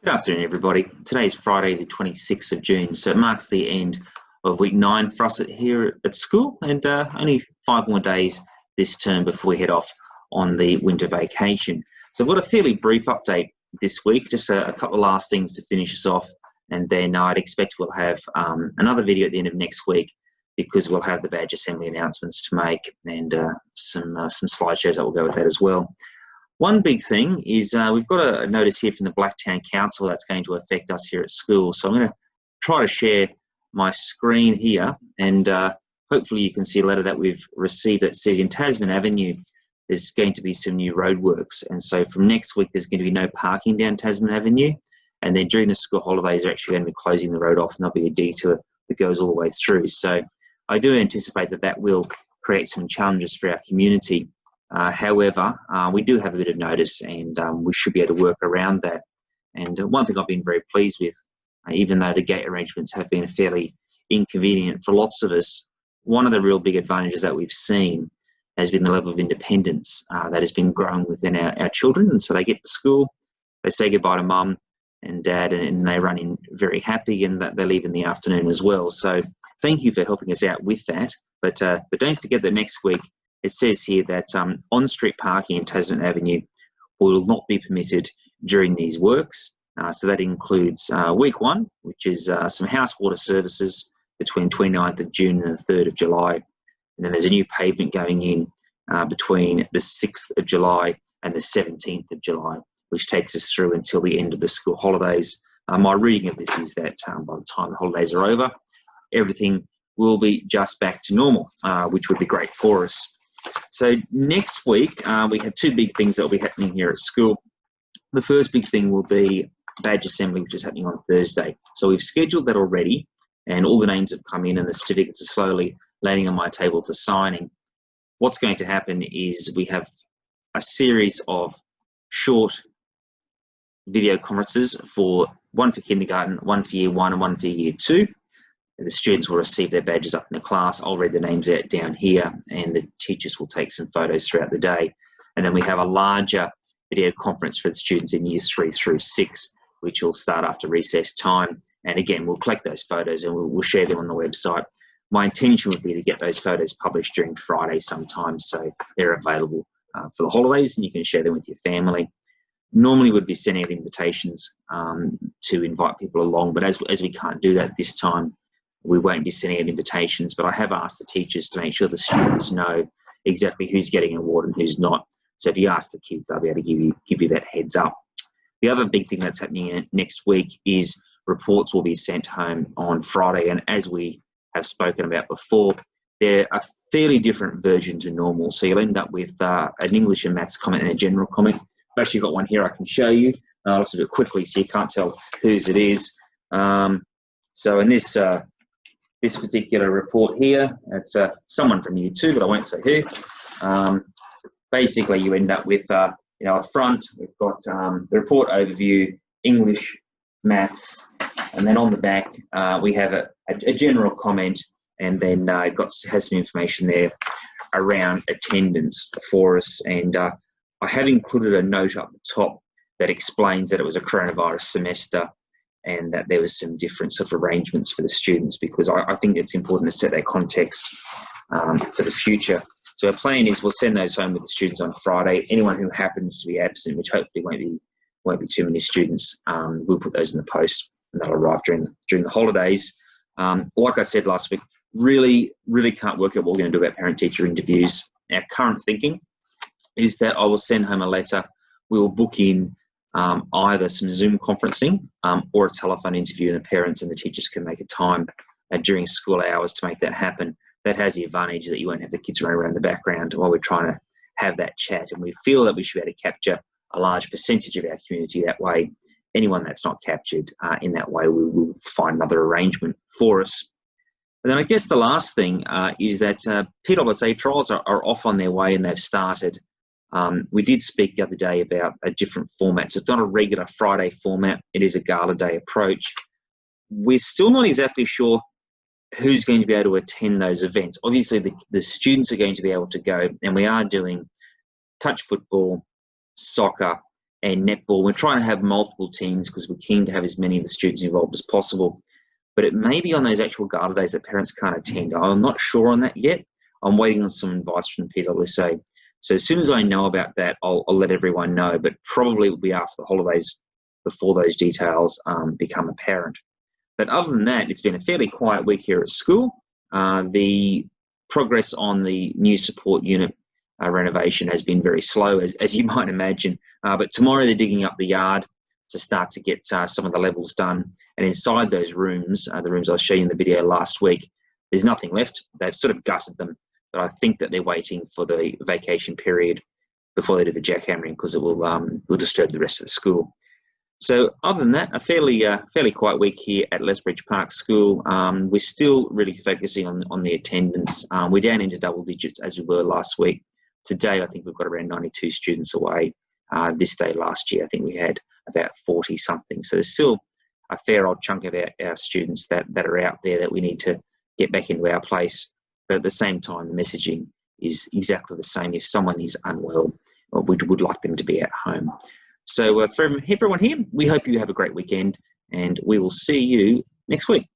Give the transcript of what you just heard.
Good afternoon, everybody. Today is Friday, the 26th of June, so it marks the end of week 9 for us here at school, and only 5 more days this term before we head off on the winter vacation. So I've got a fairly brief update this week, just a couple of last things to finish us off, and then I'd expect we'll have another video at the end of next week, because we'll have the badge assembly announcements to make, and some slideshows that will go with that as well. One big thing is we've got a notice here from the Blacktown Council that's going to affect us here at school. So I'm going to try to share my screen here, and hopefully you can see a letter that we've received that says in Tasman Avenue there's going to be some new roadworks, and so from next week there's going to be no parking down Tasman Avenue, and then during the school holidays they're actually going to be closing the road off, and there'll be a detour that goes all the way through. So I do anticipate that will create some challenges for our community. However, we do have a bit of notice, and we should be able to work around that. And one thing I've been very pleased with, even though the gate arrangements have been fairly inconvenient for lots of us, one of the real big advantages that we've seen has been the level of independence that has been growing within our children. And so they get to school, they say goodbye to mum and dad, and they run in very happy, and that they leave in the afternoon as well. So thank you for helping us out with that. But don't forget that next week, it says here that on-street parking in Tasman Avenue will not be permitted during these works. So that includes week 1, which is some house water services between 29th of June and the 3rd of July. And then there's a new pavement going in between the 6th of July and the 17th of July, which takes us through until the end of the school holidays. My reading of this is that by the time the holidays are over, everything will be just back to normal, which would be great for us. So next week, we have 2 big things that will be happening here at school. The first big thing will be badge assembly, which is happening on Thursday. So we've scheduled that already, and all the names have come in, and the certificates are slowly landing on my table for signing. What's going to happen is we have a series of short video conferences, one for kindergarten, one for year 1 and one for year 2. The students will receive their badges up in the class. I'll read the names out down here, and the teachers will take some photos throughout the day. And then we have a larger video conference for the students in years 3 through 6, which will start after recess time. And again, we'll collect those photos and we'll share them on the website. My intention would be to get those photos published during Friday sometime, so they're available for the holidays and you can share them with your family. Normally we'd be sending out invitations to invite people along, but as we can't do that this time, we won't be sending out invitations, but I have asked the teachers to make sure the students know exactly who's getting an award and who's not. So if you ask the kids, they'll be able to give you that heads up. The other big thing that's happening next week is reports will be sent home on Friday, and as we have spoken about before, they're a fairly different version to normal. So you'll end up with an English and maths comment and a general comment. I've actually got one here I can show you. I'll also do it quickly so you can't tell whose it is. So in this particular report here, it's someone from year 2, but I won't say who. Basically, you end up with up front, we've got the report overview, English, maths, and then on the back we have a general comment, and then it has some information there around attendance for us. And I have included a note up the top that explains that it was a coronavirus semester, and that there was some different sort of arrangements for the students, because I think it's important to set that context for the future. So our plan is we'll send those home with the students on Friday. Anyone who happens to be absent, which hopefully won't be too many students, we'll put those in the post, and they'll arrive during the holidays. Like I said last week, really can't work out what we're going to do about parent-teacher interviews. Our current thinking is that I will send home a letter. We will book in either some Zoom conferencing or a telephone interview, and the parents and the teachers can make a time during school hours to make that happen. That has the advantage that you won't have the kids running around the background while we're trying to have that chat, and we feel that we should be able to capture a large percentage of our community that way. Anyone that's not captured in that way, we will find another arrangement for us. And then I guess the last thing is that PWSA trials are off on their way, and they've started. We did speak the other day about a different format. So it's not a regular Friday format. It is a gala day approach. We're still not exactly sure who's going to be able to attend those events. Obviously, the students are going to be able to go, and we are doing touch football, soccer, and netball. We're trying to have multiple teams because we're keen to have as many of the students involved as possible. But it may be on those actual gala days that parents can't attend. I'm not sure on that yet. I'm waiting on some advice from the PWSA. So as soon as I know about that, I'll let everyone know. But probably it will be after the holidays before those details become apparent. But other than that, it's been a fairly quiet week here at school. The progress on the new support unit renovation has been very slow, as you might imagine. But tomorrow they're digging up the yard to start to get some of the levels done. And inside those rooms, the rooms I was showing you in the video last week, there's nothing left. They've sort of gutted them. But I think that they're waiting for the vacation period before they do the jackhammering, because it will disturb the rest of the school. So other than that, a fairly quiet week here at Lethbridge Park School. We're still really focusing on the attendance. We're down into double digits as we were last week. Today, I think we've got around 92 students away. This day last year, I think we had about 40 something. So there's still a fair old chunk of our students that are out there that we need to get back into our place. But at the same time, the messaging is exactly the same. If someone is unwell, we would like them to be at home. So from everyone here, we hope you have a great weekend, and we will see you next week.